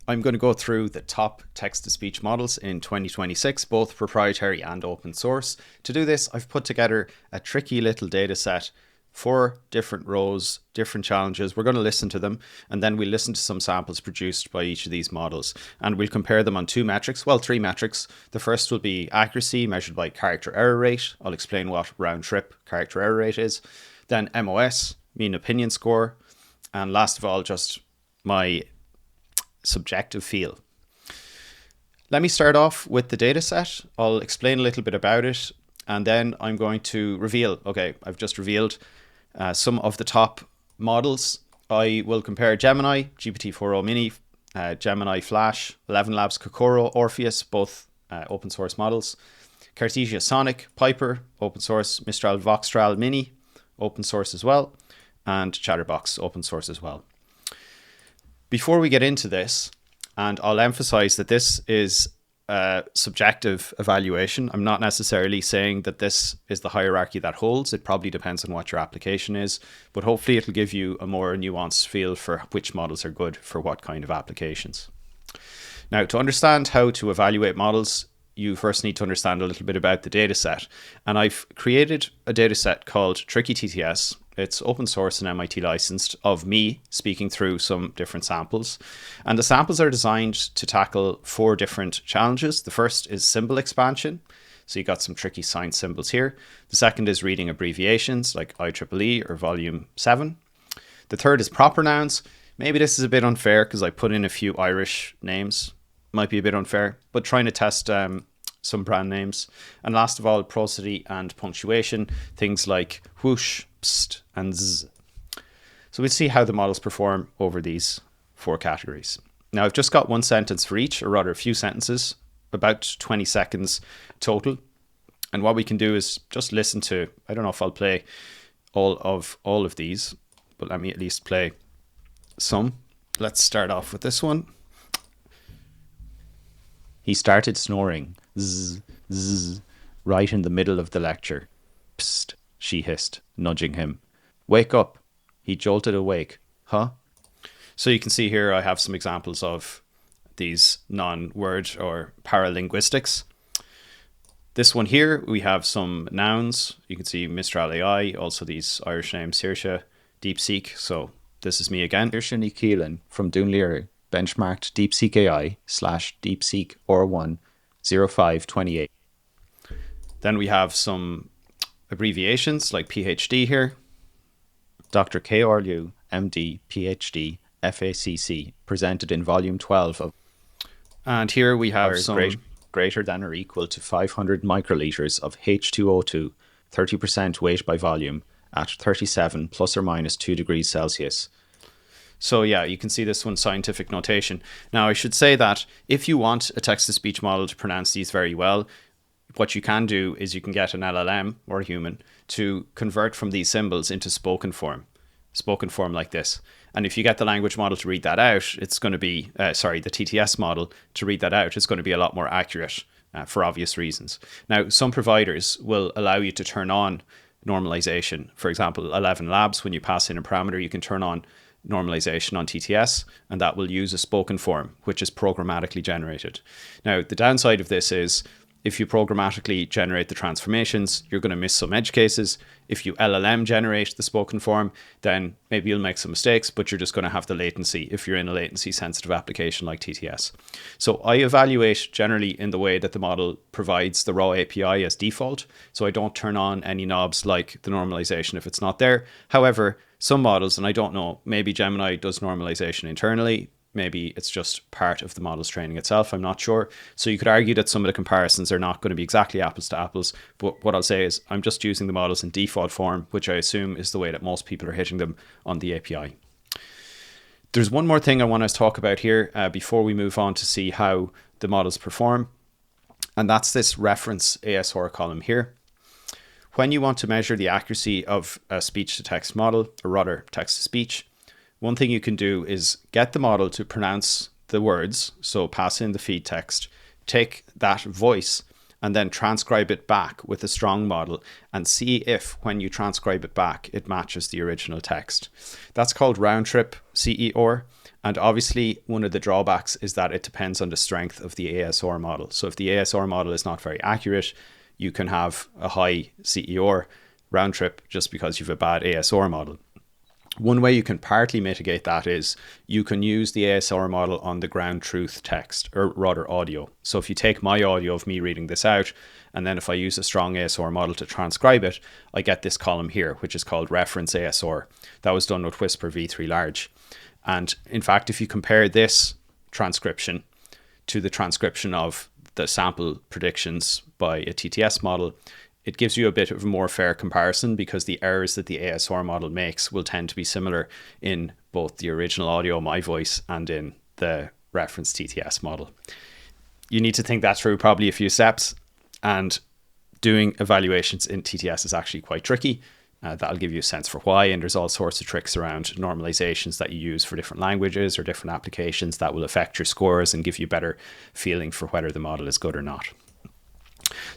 I'm going to go through the top text-to-speech models in 2026, both proprietary and open source. To do this, I've put together a tricky little data set, 4 different rows, different challenges. We're going to listen to them, and then we'll listen to some samples produced by each of these models. And we'll compare them on 2 metrics, well, 3 metrics. The first will be accuracy measured by character error rate. I'll explain what round-trip character error rate is. Then MOS, mean opinion score. And last of all, just my subjective feel. Let me start off with the data set. I'll explain a little bit about it, and then I'm going to reveal, okay, I've just revealed some of the top models. I will compare Gemini, GPT-4o Mini, Gemini Flash, ElevenLabs Kokoro, Orpheus, both open source models, Cartesia Sonic, Piper, open source, Mistral Voxtral Mini, open source as well, and Chatterbox, open source as well. Before we get into this, and I'll emphasize that this is a subjective evaluation. I'm not necessarily saying that this is the hierarchy that holds. It probably depends on what your application is, but hopefully it'll give you a more nuanced feel for which models are good for what kind of applications. Now, to understand how to evaluate models, you first need to understand a little bit about the data set. And I've created a data set called Tricky TTS. It's open source and MIT licensed, of me speaking through some different samples. And the samples are designed to tackle 4 different challenges. The first is symbol expansion. So you got some tricky science symbols here. The second is reading abbreviations like IEEE or volume 7. The third is proper nouns. Maybe this is a bit unfair because I put in a few Irish names. Might be a bit unfair, but trying to test some brand names. And last of all, prosody and punctuation, things like whoosh, psst, and zzz. So we'll see how the models perform over these 4 categories. Now, I've just got 1 sentence for each, or rather a few sentences, about 20 seconds total. And what we can do is just listen to, I don't know if I'll play all of these, but let me at least play some. Let's start off with this one. He started snoring, zzz, zzz, right in the middle of the lecture. Psst, she hissed, nudging him. Wake up. He jolted awake. Huh? So you can see here I have some examples of these non-word or paralinguistics. This one here, we have some nouns. You can see Mistral AI, also these Irish names, Saoirse, DeepSeek. So this is me again. Saoirse Ní Chiallainn from Dunleary benchmarked DeepSeek AI /DeepSeek R1 0528. Then we have some abbreviations like PhD here. Dr. K. Orliu, MD, PhD, FACC, presented in volume 12 of. And here we have some greater than or equal to 500 microliters of H2O2, 30% weight by volume at 37 plus or minus 2 degrees Celsius. So yeah, you can see this one, scientific notation. Now I should say that if you want a text-to-speech model to pronounce these very well, what you can do is you can get an LLM or a human to convert from these symbols into spoken form like this. And if you get the language model to read that out, it's going to be, the TTS model to read that out, it's going to be a lot more accurate for obvious reasons. Now, some providers will allow you to turn on normalization. For example, ElevenLabs, when you pass in a parameter, you can turn on normalization on TTS, and that will use a spoken form, which is programmatically generated. Now, the downside of this is if you programmatically generate the transformations, you're going to miss some edge cases. If you LLM generate the spoken form, then maybe you'll make some mistakes, but you're just going to have the latency if you're in a latency sensitive application like TTS. So I evaluate generally in the way that the model provides the raw API as default. So I don't turn on any knobs like the normalization if it's not there. However, some models, and I don't know, maybe Gemini does normalization internally. Maybe it's just part of the model's training itself. I'm not sure. So you could argue that some of the comparisons are not going to be exactly apples to apples. But what I'll say is I'm just using the models in default form, which I assume is the way that most people are hitting them on the API. There's one more thing I want to talk about here before we move on to see how the models perform. And that's this reference ASR column here. When you want to measure the accuracy of a speech-to-text model, or rather text-to-speech, one thing you can do is get the model to pronounce the words, so pass in the feed text, take that voice and then transcribe it back with a strong model and see if when you transcribe it back, it matches the original text. That's called Roundtrip CER. And obviously, one of the drawbacks is that it depends on the strength of the ASR model. So if the ASR model is not very accurate, you can have a high CER round trip just because you've a bad ASR model. One way you can partly mitigate that is you can use the ASR model on the ground truth text, or rather audio. So if you take my audio of me reading this out, and then if I use a strong ASR model to transcribe it, I get this column here, which is called reference ASR. That was done with Whisper v3 Large. And in fact, if you compare this transcription to the transcription of the sample predictions by a TTS model, it gives you a bit of a more fair comparison, because the errors that the ASR model makes will tend to be similar in both the original audio, my voice, and in the reference TTS model. You need to think that through probably a few steps, and doing evaluations in TTS is actually quite tricky. That'll give you a sense for why, and there's all sorts of tricks around normalizations that you use for different languages or different applications that will affect your scores and give you a better feeling for whether the model is good or not.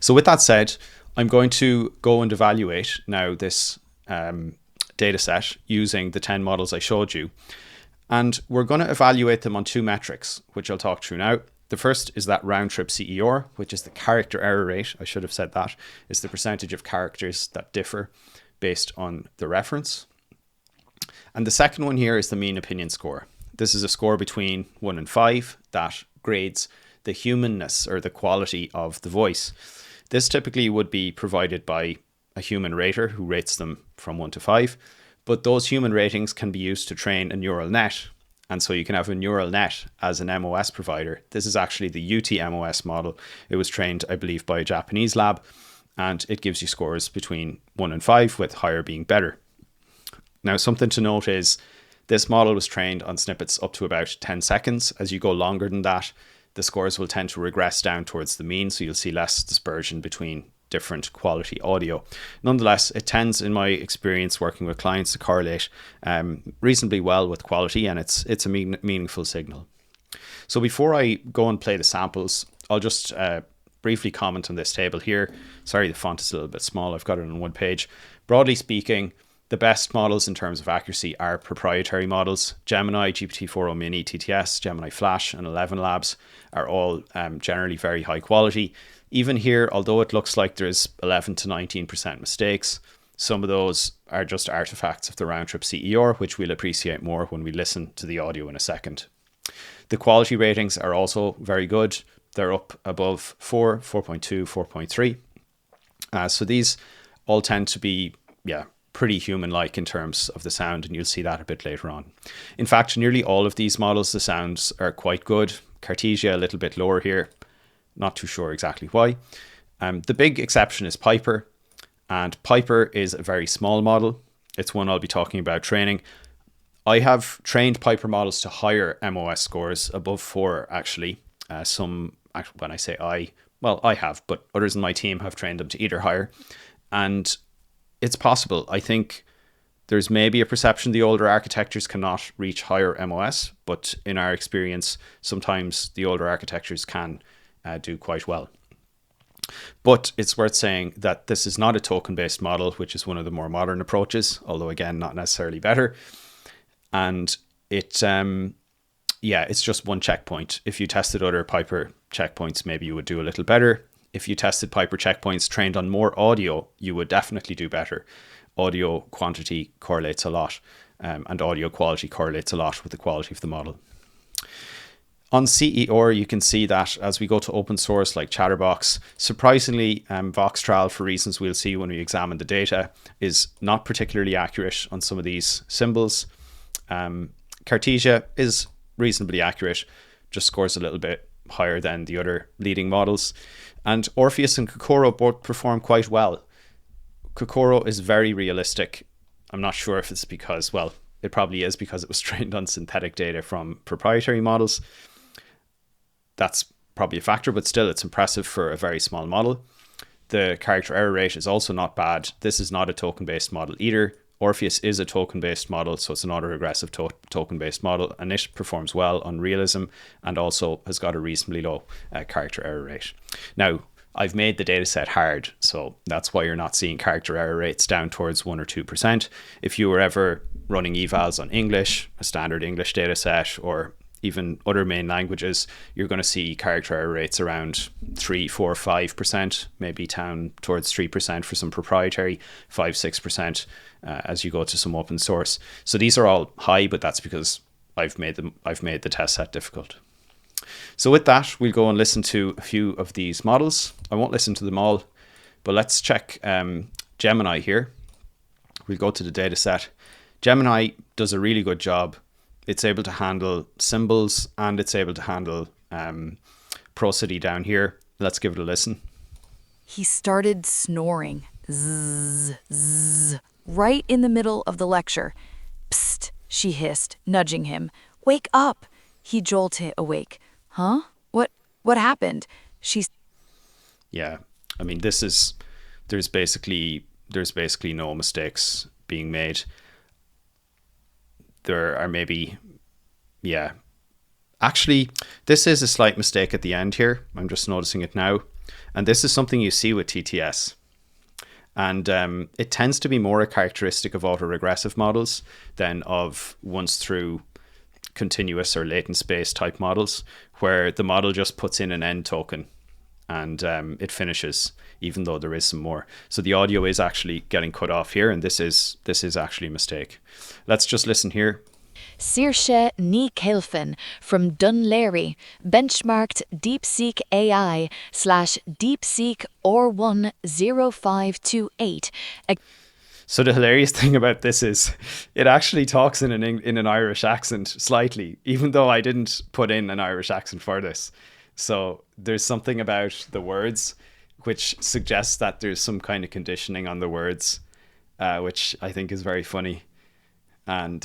So with that said, I'm going to go and evaluate now this data set using the 10 models I showed you. And we're going to evaluate them on two metrics, which I'll talk through now. The first is that Roundtrip CER, which is the character error rate. I should have said that. It's the percentage of characters that differ based on the reference. And the second one here is the mean opinion score. This is a score between 1 and 5 that grades the humanness or the quality of the voice. This typically would be provided by a human rater who rates them from 1 to 5, but those human ratings can be used to train a neural net. And so you can have a neural net as an MOS provider. This is actually the UT-MOS model. It was trained, I believe, by a Japanese lab, and it gives you scores between 1 and 5, with higher being better. Now, something to note is this model was trained on snippets up to about 10 seconds. As you go longer than that, the scores will tend to regress down towards the mean, so you'll see less dispersion between different quality audio. Nonetheless, it tends, in my experience working with clients, to correlate reasonably well with quality, and it's a meaningful signal. So before I go and play the samples, I'll just briefly comment on this table here. Sorry, the font is a little bit small. I've got it on one page. Broadly speaking, the best models in terms of accuracy are proprietary models. Gemini, GPT-4o Mini, TTS, Gemini Flash, and ElevenLabs are all generally very high quality. Even here, although it looks like there's 11 to 19% mistakes, some of those are just artifacts of the Roundtrip CER, which we'll appreciate more when we listen to the audio in a second. The quality ratings are also very good. They're up above 4, 4.2, 4.3. So these all tend to be, pretty human-like in terms of the sound, and you'll see that a bit later on. In fact, nearly all of these models, the sounds are quite good. Cartesia a little bit lower here. Not too sure exactly why. The big exception is Piper, and Piper is a very small model. It's one I'll be talking about training. I have trained Piper models to higher MOS scores, above 4 actually. When I say I have, but others in my team have trained them to either higher. And it's possible. I think there's maybe a perception the older architectures cannot reach higher MOS, but in our experience, sometimes the older architectures can do quite well. But it's worth saying that this is not a token-based model, which is one of the more modern approaches, although again, not necessarily better. And it's just one checkpoint. If you tested other Piper checkpoints, maybe you would do a little better. If you tested Piper checkpoints trained on more audio, you would definitely do better. Audio quantity correlates a lot, and audio quality correlates a lot with the quality of the model. On CER, you can see that as we go to open source like Chatterbox, surprisingly, Voxtral, for reasons we'll see when we examine the data, is not particularly accurate on some of these symbols. Cartesia is reasonably accurate, just scores a little bit higher than the other leading models. And Orpheus and Kokoro both perform quite well. Kokoro is very realistic. I'm not sure if it's because, it probably is because it was trained on synthetic data from proprietary models. That's probably a factor, but still it's impressive for a very small model. The character error rate is also not bad. This is not a token-based model either. Orpheus is a token-based model, so it's an autoregressive token-based model, and it performs well on realism and also has got a reasonably low character error rate. Now, I've made the data set hard, so that's why you're not seeing character error rates down towards 1 or 2%. If you were ever running evals on English, a standard English data set, or even other main languages, you're going to see character error rates around 3, 4, 5%, maybe down towards 3% for some proprietary, 5, 6% as you go to some open source. So these are all high, but that's because I've made the test set difficult. So with that, we'll go and listen to a few of these models. I won't listen to them all, but let's check Gemini here. We'll go to the data set. Gemini does a really good job. It's able to handle symbols and it's able to handle prosody down here. Let's give it a listen. He started snoring. Zzz, zzz, right in the middle of the lecture. Psst, she hissed, nudging him. Wake up! He jolted awake. Huh? What happened? Yeah, I mean, there's basically no mistakes being made. There are maybe, yeah. Actually, this is a slight mistake at the end here. I'm just noticing it now. And this is something you see with TTS. And it tends to be more a characteristic of autoregressive models than of once through continuous or latent space type models, where the model just puts in an end token and it finishes, even though there is some more. So the audio is actually getting cut off here, and this is actually a mistake. Let's just listen here. Saoirse ní Ceilfin from Dunleary benchmarked DeepSeek AI / DeepSeek R10528. So the hilarious thing about this is it actually talks in an Irish accent slightly, even though I didn't put in an Irish accent for this. So there's something about the words which suggests that there's some kind of conditioning on the words, which I think is very funny. And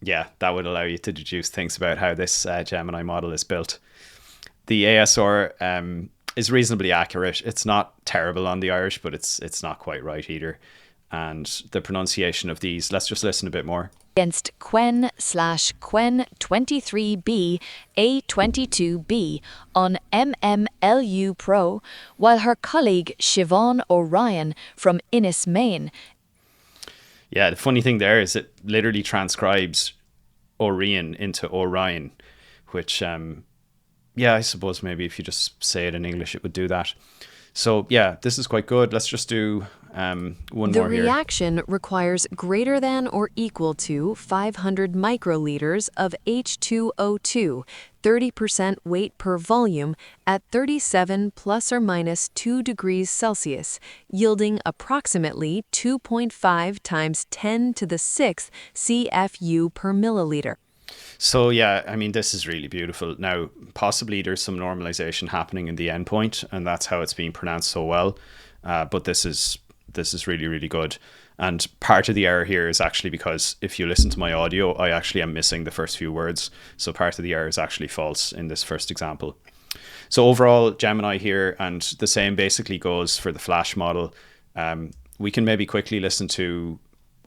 yeah, that would allow you to deduce things about how this Gemini model is built. The ASR is reasonably accurate. It's not terrible on the Irish, but it's not quite right either. And the pronunciation of these, let's just listen a bit more. Against Quen/Quen23B A22B on MMLU Pro, while her colleague Siobhan O'Ryan from Innismain. Yeah, the funny thing there is it literally transcribes Orion into Orion, which, yeah, I suppose maybe if you just say it in English, it would do that. So yeah, this is quite good. Let's just do one more here. The reaction requires greater than or equal to 500 microliters of H2O2, 30% weight per volume at 37 plus or minus 2 degrees Celsius, yielding approximately 2.5 times 10 to the 6th CFU per milliliter. So yeah, I mean, this is really beautiful. Now, possibly there's some normalization happening in the endpoint, and that's how it's being pronounced so well. But this is really, really good. And part of the error here is actually because if you listen to my audio, I actually am missing the first few words. So part of the error is actually false in this first example. So overall, Gemini here, and the same basically goes for the Flash model. We can maybe quickly listen to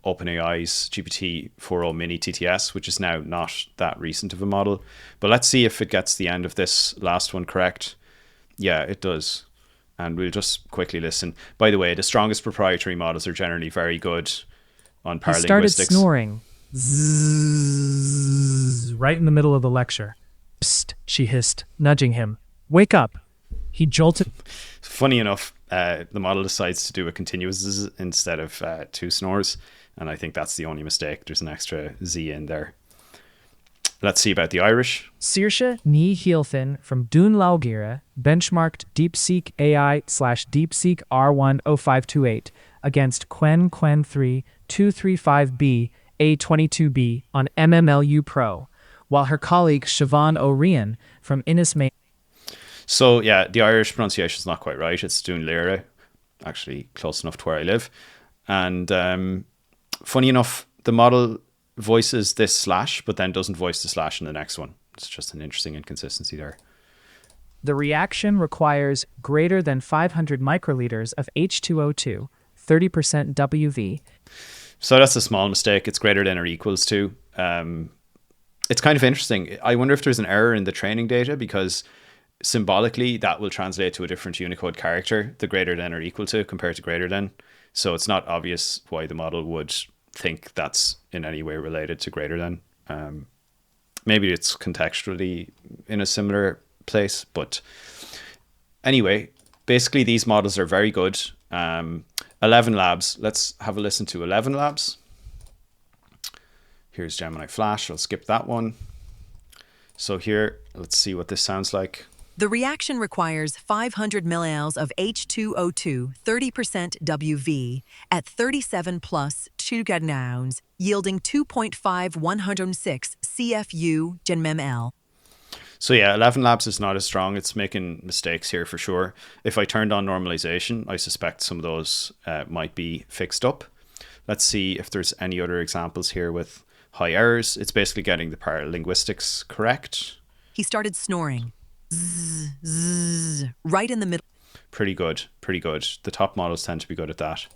OpenAI's GPT-4o Mini TTS, which is now not that recent of a model. But let's see if it gets the end of this last one correct. Yeah, it does. And we'll just quickly listen. By the way, the strongest proprietary models are generally very good on paralinguistics. He started snoring. Zzz, right in the middle of the lecture. Psst, she hissed, nudging him. Wake up. He jolted. Funny enough, the model decides to do a continuous zzz instead of two snores. And I think that's the only mistake. There's an extra Z in there. Let's see about the Irish. Saoirse ní Ceilfin from Dunleary benchmarked DeepSeek AI / DeepSeek R10528 against Quen3 235B A22B on MMLU Pro, while her colleague Siobhan O'Ryan from Innismain. So yeah, the Irish pronunciation is not quite right. It's Dunleary, actually close enough to where I live. And funny enough, the model voices this slash, but then doesn't voice the slash in the next one. It's just an interesting inconsistency there. The reaction requires greater than 500 microliters of H2O2, 30% WV. So that's a small mistake. It's greater than or equals to. It's kind of interesting. I wonder if there's an error in the training data, because symbolically, that will translate to a different Unicode character, the greater than or equal to compared to greater than. So it's not obvious why the model would think that's in any way related to greater than. Maybe it's contextually in a similar place, but anyway, basically these models are very good. ElevenLabs, let's have a listen to ElevenLabs. Here's Gemini Flash, I'll skip that one. So here, let's see what this sounds like. The reaction requires 500 millimoles of H2O2, 30% WV, at 37 plus 2 nouns, yielding 2.5106 CFU Gen So yeah, ElevenLabs is not as strong. It's making mistakes here for sure. If I turned on normalization, I suspect some of those might be fixed up. Let's see if there's any other examples here with high errors. It's basically getting the paralinguistics correct. He started snoring. Zzz, zzz, right in the middle. Pretty good, pretty good. The top models tend to be good at that.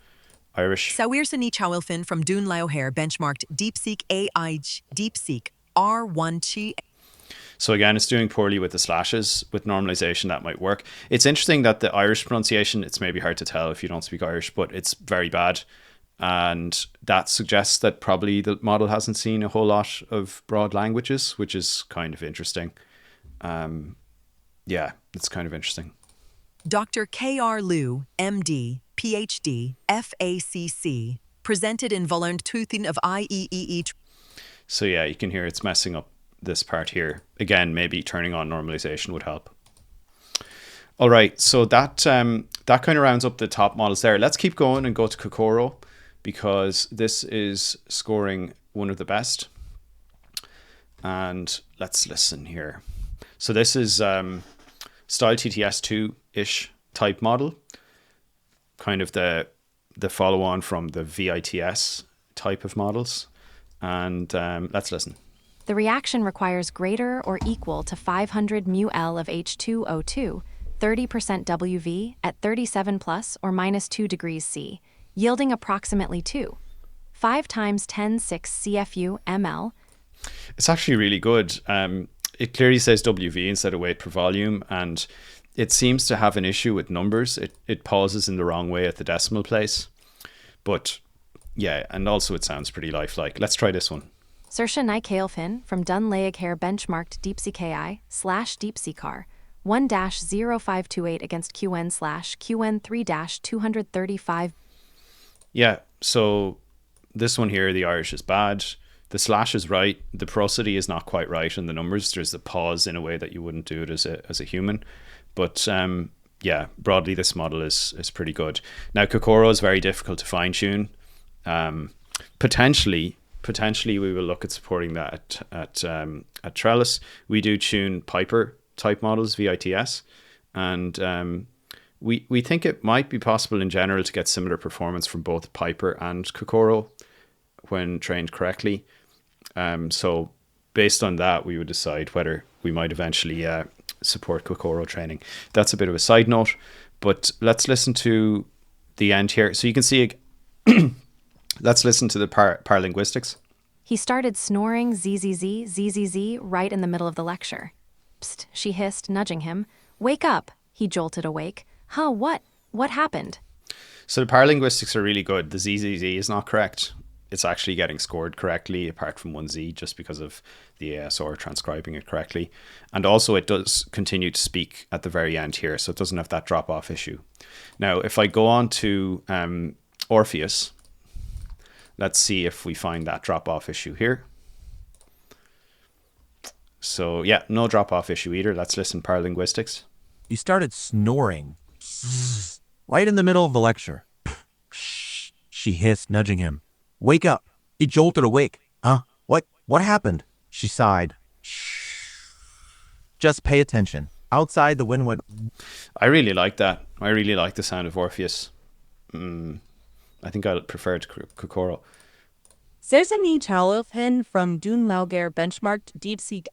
Irish. Sawir Sani Chawilfin from Dun Lao Hair benchmarked DeepSeek AI DeepSeek R1 Chi. So again, it's doing poorly with the slashes. With normalization, that might work. It's interesting that the Irish pronunciation, it's maybe hard to tell if you don't speak Irish, but it's very bad. And that suggests that probably the model hasn't seen a whole lot of broad languages, which is kind of interesting. Yeah, it's kind of interesting. Dr. K.R. Liu, MD, PhD, FACC, presented in Voluntuthing of IEEE. So yeah, you can hear it's messing up this part here. Again, maybe turning on normalization would help. All right, so that kind of rounds up the top models there. Let's keep going and go to Kokoro, because this is scoring one of the best. And let's listen here. So this is style TTS 2-ish type model, kind of the follow-on from the VITS type of models. And let's listen. The reaction requires greater or equal to 500 μl of H2O2, 30% WV at 37 plus or minus 2 degrees C, yielding approximately 5 times 10⁶ CFU ml. It's actually really good. It clearly says WV instead of weight per volume, and it seems to have an issue with numbers. It pauses in the wrong way at the decimal place. But yeah, and also it sounds pretty lifelike. Let's try this one. Saoirse Ní Céilfinn from Dun Laoghaire Hair benchmarked DeepSeek AI / DeepSeek car 1-0528 against QN/QN 3-235. Yeah, so this one here, the Irish is bad. The slash is right. The prosody is not quite right in the numbers. There's a pause in a way that you wouldn't do it as a human. But yeah, broadly this model is pretty good. Now Kokoro is very difficult to fine tune. Potentially we will look at supporting that at Trelis. We do tune Piper type models, VITS, and we think it might be possible in general to get similar performance from both Piper and Kokoro when trained correctly. So based on that, we would decide whether we might eventually support Kokoro training. That's a bit of a side note, but let's listen to the end here. So you can see, let's listen to the paralinguistics. He started snoring zzz right in the middle of the lecture. Psst, she hissed, nudging him. Wake up, he jolted awake. Huh, what happened? So the paralinguistics are really good. The zzz is not correct. It's actually getting scored correctly, apart from one Z, just because of the ASR transcribing it correctly. And also it does continue to speak at the very end here, so it doesn't have that drop-off issue. Now, if I go on to Orpheus, let's see if we find that drop-off issue here. So yeah, no drop-off issue either. Let's listen paralinguistics. He started snoring right in the middle of the lecture. She hissed, nudging him. Wake up. He jolted awake. Huh? What happened? She sighed. Just pay attention. Outside the wind went... I really like that. I really like the sound of Orpheus. I think I'll prefer it to Kokoro. Saoirse Ní Céilfinn from Dun Laoghaire benchmarked DeepSeek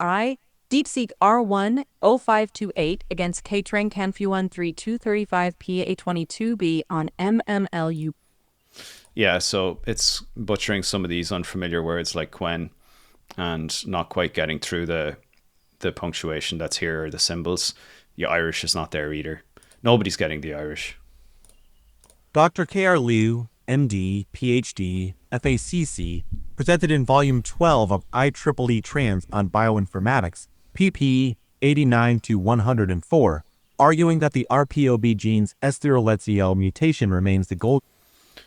R1 0528 against K-Train Canfuan 3235 PA22B on MMLU. Yeah, so it's butchering some of these unfamiliar words like quen and not quite getting through the punctuation that's here, or the symbols. The Irish is not there either. Nobody's getting the Irish. Dr. K.R. Liu, MD, PhD, FACC, presented in Volume 12 of IEEE Trans on Bioinformatics, pp. 89 to 104, arguing that the RPOB gene's S0LETZL mutation remains the gold.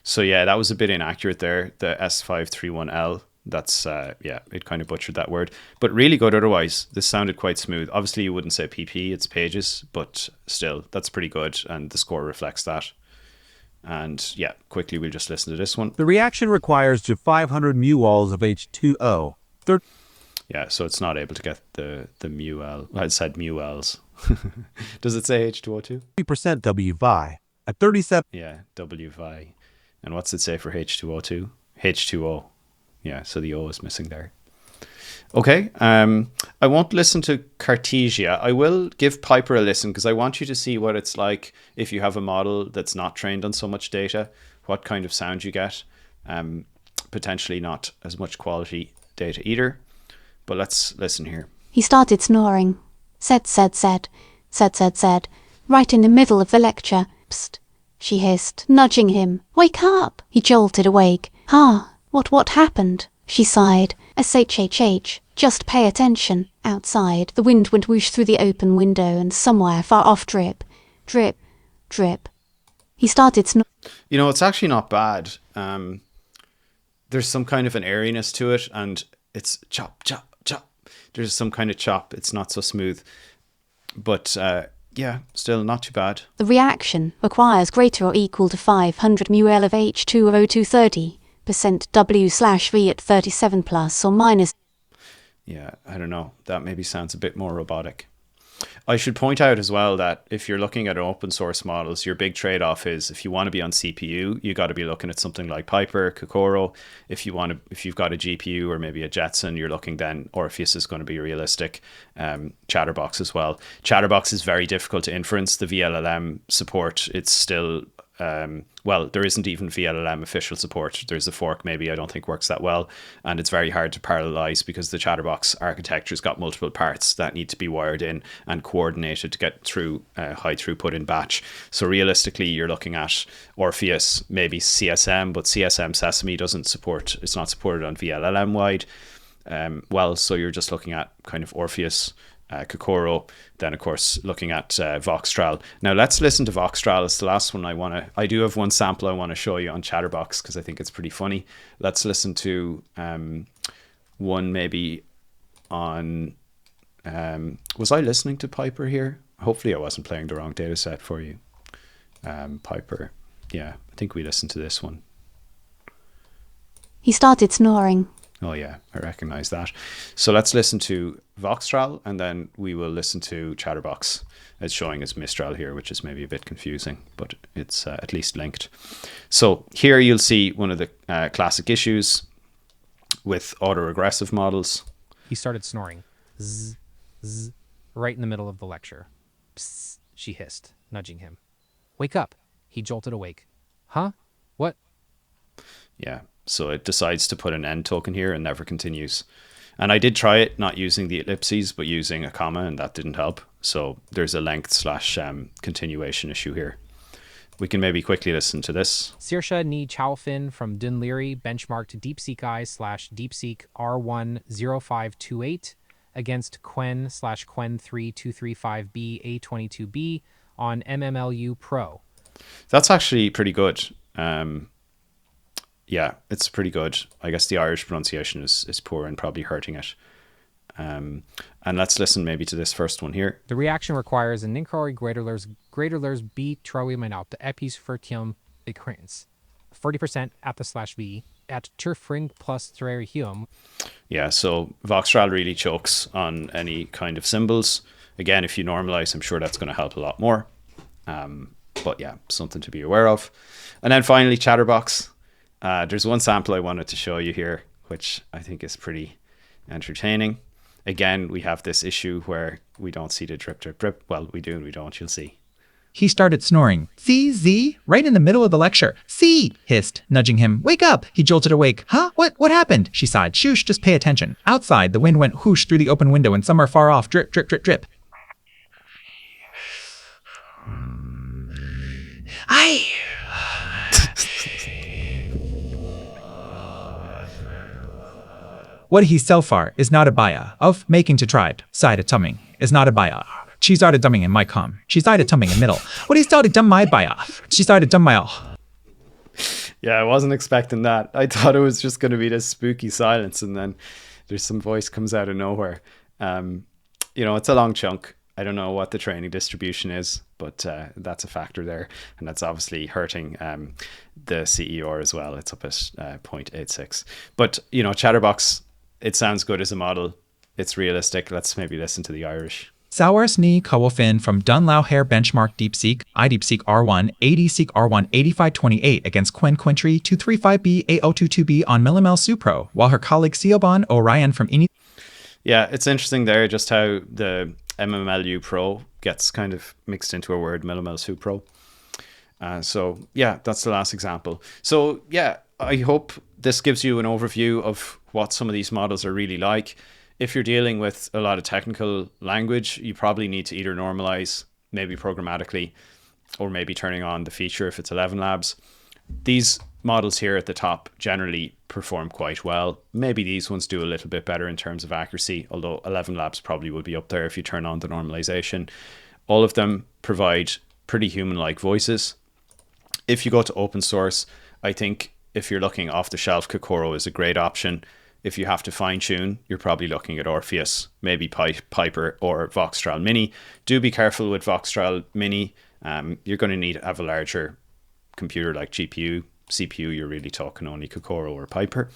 So yeah, that was a bit inaccurate there. The S531L. That's it kind of butchered that word, but really good otherwise. This sounded quite smooth. Obviously you wouldn't say pp, it's pages, but still that's pretty good, and the score reflects that. And yeah, quickly we'll just listen to this one. The reaction requires to 500 muols of H2O. Yeah, so it's not able to get the muel. I said muels. Does it say H2O2? 30% WVI at 37. Yeah, WVI. And what's it say for H2O2? H2O. Yeah, so the O is missing there. Okay, I won't listen to Cartesia. I will give Piper a listen because I want you to see what it's like if you have a model that's not trained on so much data, what kind of sound you get. Potentially not as much quality data either, but let's listen here. He started snoring. Said, right in the middle of the lecture. Psst, she hissed, nudging him. Wake up! He jolted awake. What happened? She sighed. SHHH. Just pay attention. Outside, the wind went whoosh through the open window and somewhere far off drip. Drip. Drip. He started snoring. You know, it's actually not bad. There's some kind of an airiness to it, and it's chop, chop, chop. There's some kind of chop. It's not so smooth. But yeah, still not too bad. The reaction requires greater or equal to 500 mul of H2O2 30% W/V at 37 plus or minus. Yeah, I don't know. That maybe sounds a bit more robotic. I should point out as well that if you're looking at open source models, your big trade-off is if you want to be on CPU, you got to be looking at something like Piper, Kokoro. If you've got a GPU or maybe a Jetson, you're looking then Orpheus is going to be realistic. Chatterbox as well. Chatterbox is very difficult to inference. The VLLM support, it's still well, there isn't even VLLM official support. There's a fork maybe I don't think works that well, and it's very hard to parallelize because the Chatterbox architecture's got multiple parts that need to be wired in and coordinated to get through high throughput in batch. So realistically, you're looking at Orpheus, maybe CSM, but CSM Sesame doesn't support, it's not supported on VLLM wide. So you're just looking at kind of Orpheus, Kokoro, then of course looking at Voxtral. Now let's listen to Voxtral. It's the last one I do have one sample I want to show you on Chatterbox because I think it's pretty funny. Let's listen to one maybe on was I listening to Piper here? Hopefully I wasn't playing the wrong data set for you. Piper, yeah, I think we listened to this one. He started snoring. Oh yeah, I recognize that. So let's listen to Voxtral and then we will listen to Chatterbox. It's showing as Mistral here, which is maybe a bit confusing, but it's at least linked. So here you'll see one of the classic issues with autoregressive models. He started snoring. Zzz, zzz, right in the middle of the lecture. Psst, she hissed, nudging him. Wake up. He jolted awake. Huh? What? Yeah. So it decides to put an end token here and never continues. And I did try it not using the ellipses, but using a comma, and that didn't help. So there's a length / continuation issue here. We can maybe quickly listen to this. Saoirse Ní Chálfin from Dunleary benchmarked DeepSeek I / DeepSeek R10528 against Quen/Quen3235B A22B on MMLU Pro. That's actually pretty good. Yeah, it's pretty good. I guess the Irish pronunciation is poor and probably hurting it. And let's listen maybe to this first one here. The reaction requires an inquiry greaterlers B trowi minop the epis fertium equins 40% at the /v at turfring plus hume. Yeah, so Voxtral really chokes on any kind of symbols. Again, if you normalize, I'm sure that's going to help a lot more. But yeah, something to be aware of. And then finally, Chatterbox. There's one sample I wanted to show you here, which I think is pretty entertaining. Again, we have this issue where we don't see the drip, drip, drip. Well, we do and we don't, you'll see. He started snoring. Z, right in the middle of the lecture. C, hissed, nudging him. Wake up! He jolted awake. Huh? What happened? She sighed. Shoosh, just pay attention. Outside, the wind went whoosh through the open window and somewhere far off, drip, drip, drip, drip. What he so far is not a buyer of making to tried. Side tumming is not a buyer. She started dumbing in my com. She started tumming in middle. What he started dumb my buyer. She started dumb my. Yeah, I wasn't expecting that. I thought it was just going to be this spooky silence, and then there's some voice comes out of nowhere. It's a long chunk. I don't know what the training distribution is, but that's a factor there, and that's obviously hurting the CER as well. It's up at 0.86. But Chatterbox, it sounds good as a model. It's realistic. Let's maybe listen to the Irish. Sowers ni Kowofin from Dunlow Hair Benchmark DeepSeek, iDeepSeek R1, ADSeek R1 8528 against Quen Quintry 235B A022B on Millimel Supro, while her colleague Siobhan Orion from Ini. Yeah, it's interesting there just how the MMLU Pro gets kind of mixed into a word, Millimel Supro. So yeah, that's the last example. So yeah, I hope this gives you an overview of what some of these models are really like. If you're dealing with a lot of technical language, you probably need to either normalize, maybe programmatically, or maybe turning on the feature if it's ElevenLabs. These models here at the top generally perform quite well. Maybe these ones do a little bit better in terms of accuracy, although ElevenLabs probably would be up there if you turn on the normalization. All of them provide pretty human-like voices. If you go to open source, I think if you're looking off the shelf, Kokoro is a great option. If you have to fine tune, you're probably looking at Orpheus, maybe Piper or Voxtral Mini. Do be careful with Voxtral Mini. You're going to need to have a larger computer like GPU, CPU. You're really talking only Kokoro or Piper.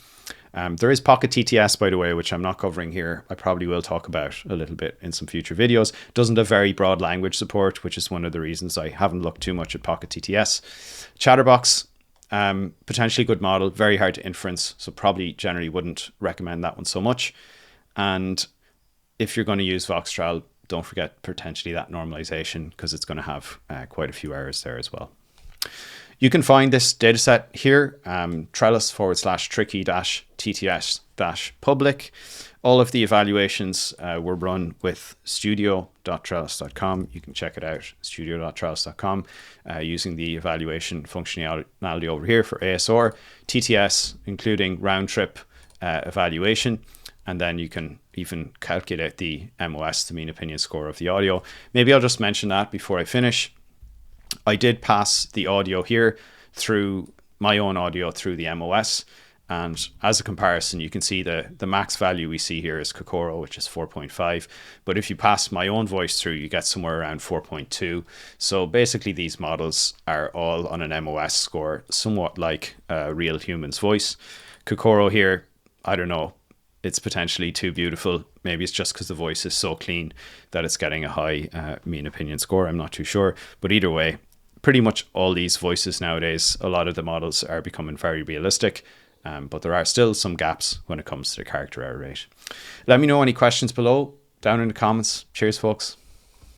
There is Pocket TTS, by the way, which I'm not covering here. I probably will talk about a little bit in some future videos. Doesn't have very broad language support, which is one of the reasons I haven't looked too much at Pocket TTS. Chatterbox, potentially good model, very hard to inference, so probably generally wouldn't recommend that one so much. And if you're going to use Voxtral, don't forget potentially that normalization, because it's going to have quite a few errors there as well. You can find this dataset here, Trelis/tricky-TTS-public. All of the evaluations were run with studio.trelis.com. You can check it out, studio.trelis.com, using the evaluation functionality over here for ASR TTS, including round-trip evaluation. And then you can even calculate the MOS, the mean opinion score of the audio. Maybe I'll just mention that before I finish. I did pass the audio here through my own audio through the MOS. And as a comparison, you can see the max value we see here is Kokoro, which is 4.5. But if you pass my own voice through, you get somewhere around 4.2. So basically, these models are all on an MOS score, somewhat like a real human's voice. Kokoro here, I don't know. It's potentially too beautiful. Maybe it's just because the voice is so clean that it's getting a high mean opinion score. I'm not too sure. But either way, pretty much all these voices nowadays, a lot of the models are becoming very realistic. But there are still some gaps when it comes to the character error rate. Let me know any questions below, down in the comments. Cheers, folks.